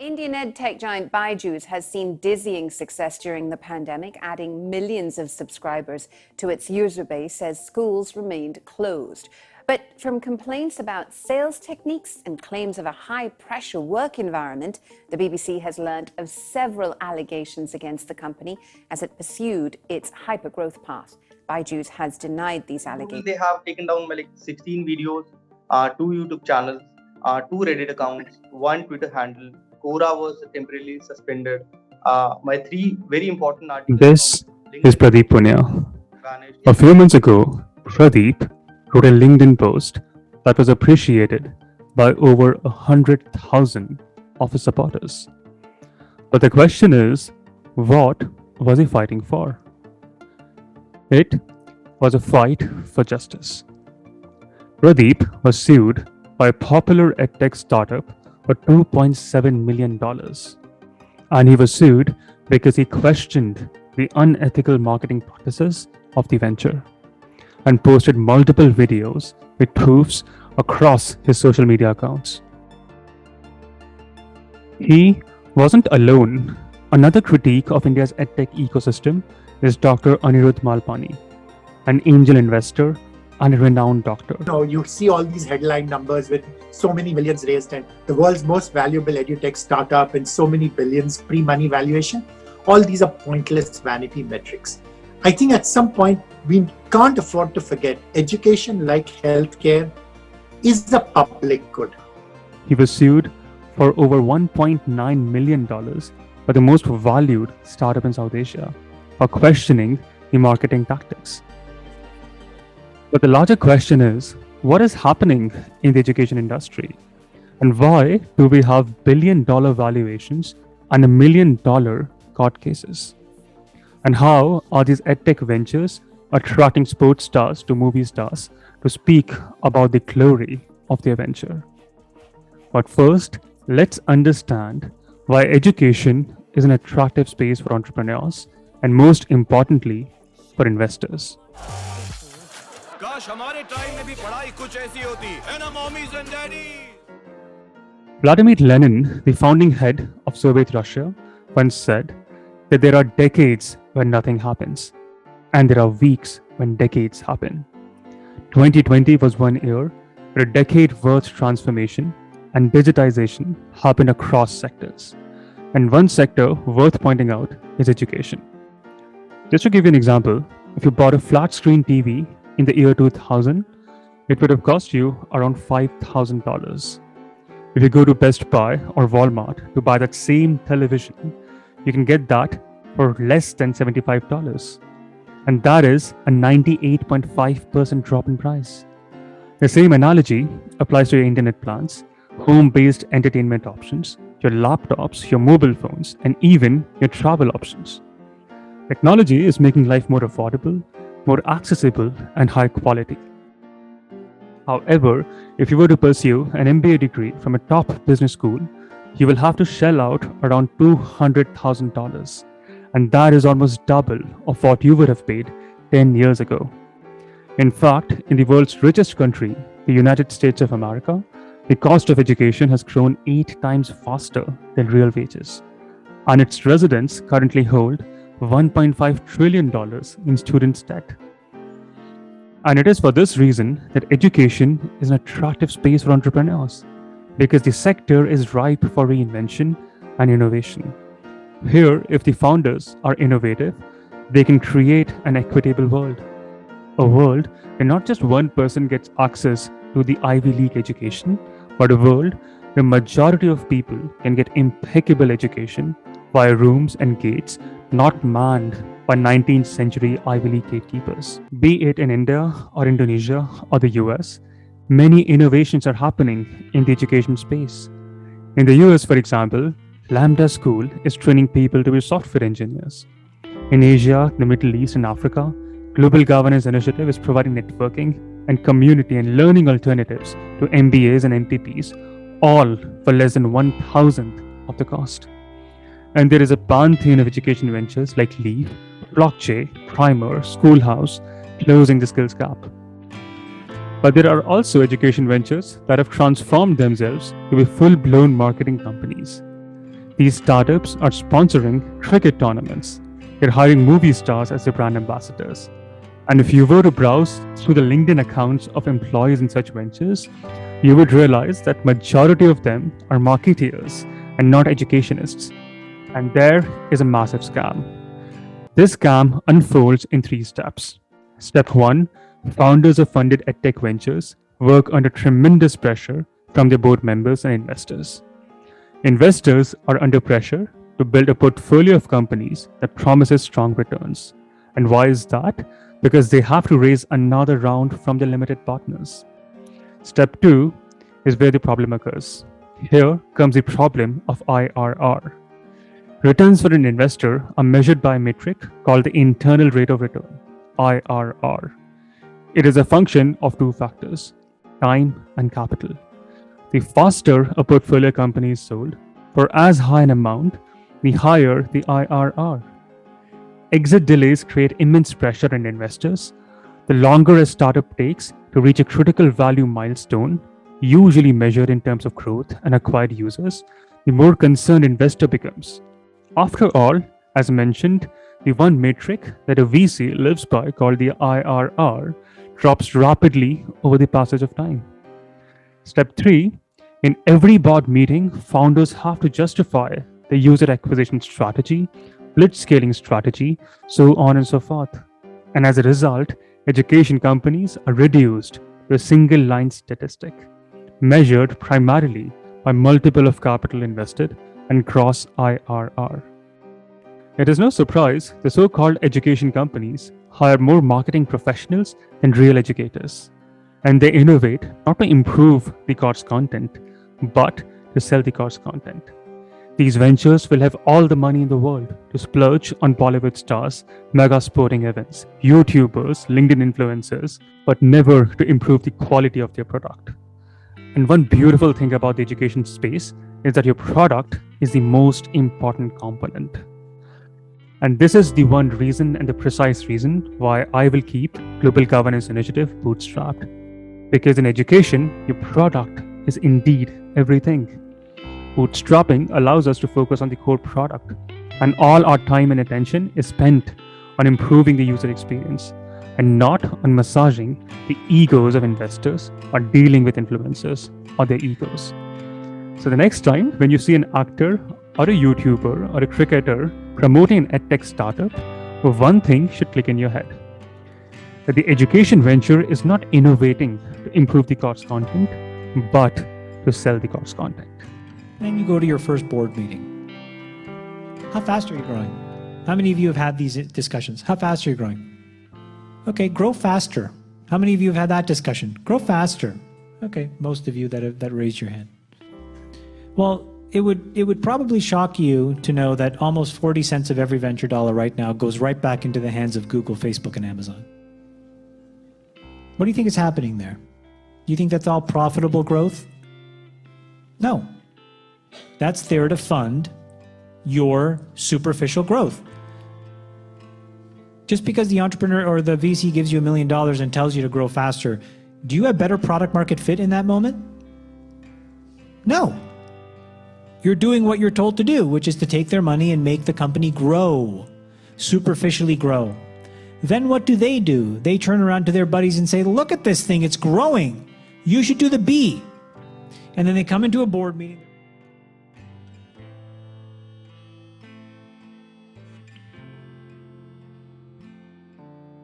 Indian edtech giant Byju's has seen dizzying success during the pandemic, adding millions of subscribers to its user base as schools remained closed. But from complaints about sales techniques and claims of a high-pressure work environment, the BBC has learnt of several allegations against the company as it pursued its hyper-growth path. Byju's has denied these allegations. They have taken down 16 videos, 2 YouTube channels, 2 Reddit accounts, 1 Twitter handle. Quora was temporarily suspended. My 3 very important articles. This is Pradeep Punya. A few months ago, Pradeep wrote a LinkedIn post that was appreciated by over 100,000 of his supporters. But the question is, what was he fighting for? It was a fight for justice. Pradeep was sued by a popular edtech startup for $2.7 million. And he was sued because he questioned the unethical marketing practices of the venture and posted multiple videos with proofs across his social media accounts. He wasn't alone. Another critique of India's edtech ecosystem is Dr. Anirudh Malpani, an angel investor and a renowned doctor. You see all these headline numbers with so many millions raised and the world's most valuable edutech startup and so many billions pre-money valuation. All these are pointless vanity metrics. I think at some point we can't afford to forget education, like healthcare, is a public good. He was sued for over $1.9 million by the most valued startup in South Asia for questioning the marketing tactics. But the larger question is, what is happening in the education industry? And why do we have billion-dollar valuations and $1 million court cases? And how are these edtech ventures attracting sports stars to movie stars to speak about the glory of their venture? But first, let's understand why education is an attractive space for entrepreneurs and, most importantly, for investors. Vladimir Lenin, the founding head of Soviet Russia, once said that there are decades when nothing happens, and there are weeks when decades happen. 2020 was one year where a decade-worth transformation and digitization happened across sectors. And one sector worth pointing out is education. Just to give you an example, if you bought a flat-screen TV in the year 2000, it would have cost you around $5,000. If you go to Best Buy or Walmart to buy that same television, you can get that for less than $75. And that is a 98.5% drop in price. The same analogy applies to your internet plans, home-based entertainment options, your laptops, your mobile phones, and even your travel options. Technology is making life more affordable, more accessible, and high quality. However, if you were to pursue an MBA degree from a top business school, you will have to shell out around $200,000. And that is almost double of what you would have paid 10 years ago. In fact, in the world's richest country, the United States of America, the cost of education has grown 8 times faster than real wages. And its residents currently hold $1.5 trillion in student debt. And it is for this reason that education is an attractive space for entrepreneurs, because the sector is ripe for reinvention and innovation. Here, if the founders are innovative, they can create an equitable world. A world where not just one person gets access to the Ivy League education, but a world where majority of people can get impeccable education via rooms and gates not manned by 19th century Ivy League gatekeepers. Be it in India or Indonesia or the US, many innovations are happening in the education space. In the US, for example, Lambda School is training people to be software engineers. In Asia, the Middle East, and Africa, Global Governance Initiative is providing networking and community and learning alternatives to MBAs and MTPs, all for less than 1,000th of the cost. And there is a pantheon of education ventures like Leap, Blockchain, Primer, Schoolhouse, closing the skills gap. But there are also education ventures that have transformed themselves to be full-blown marketing companies. These startups are sponsoring cricket tournaments. They're hiring movie stars as their brand ambassadors. And if you were to browse through the LinkedIn accounts of employees in such ventures, you would realize that majority of them are marketeers and not educationists. And there is a massive scam. This scam unfolds in 3 steps. Step 1, founders of funded edtech ventures work under tremendous pressure from their board members and investors. Investors are under pressure to build a portfolio of companies that promises strong returns. And why is that? Because they have to raise another round from their limited partners. Step 2 is where the problem occurs. Here comes the problem of IRR. Returns for an investor are measured by a metric called the internal rate of return, IRR. It is a function of 2 factors, time and capital. The faster a portfolio company is sold for as high an amount, the higher the IRR. Exit delays create immense pressure on investors. The longer a startup takes to reach a critical value milestone, usually measured in terms of growth and acquired users, the more concerned investor becomes. After all, as mentioned, the one metric that a VC lives by, called the IRR, drops rapidly over the passage of time. Step 3, in every board meeting, founders have to justify the user acquisition strategy, blitzscaling strategy, so on and so forth. And as a result, education companies are reduced to a single line statistic, measured primarily by multiple of capital invested and gross IRR. It is no surprise the so-called education companies hire more marketing professionals than real educators. And they innovate not to improve the course content, but to sell the course content. These ventures will have all the money in the world to splurge on Bollywood stars, mega sporting events, YouTubers, LinkedIn influencers, but never to improve the quality of their product. And one beautiful thing about the education space is that your product is the most important component. And this is the one reason and the precise reason why I will keep Global Governance Initiative bootstrapped. Because in education, your product is indeed everything. Bootstrapping allows us to focus on the core product, and all our time and attention is spent on improving the user experience and not on massaging the egos of investors or dealing with influencers or their egos. So the next time when you see an actor or a YouTuber or a cricketer promoting an edtech startup, one thing should click in your head: that the education venture is not innovating to improve the course content, but to sell the course content. Then you go to your first board meeting. How fast are you growing? How many of you have had these discussions? How fast are you growing? Okay, grow faster. How many of you have had that discussion? Grow faster. Okay, most of you that raised your hand. Well, it would probably shock you to know that almost 40 cents of every venture dollar right now goes right back into the hands of Google, Facebook, and Amazon. What do you think is happening there? Do you think that's all profitable growth? No. That's there to fund your superficial growth. Just because the entrepreneur or the VC gives you $1 million and tells you to grow faster, do you have better product market fit in that moment? No. You're doing what you're told to do, which is to take their money and make the company grow, superficially grow. Then what do? They turn around to their buddies and say, look at this thing, it's growing. You should do the B. And then they come into a board meeting.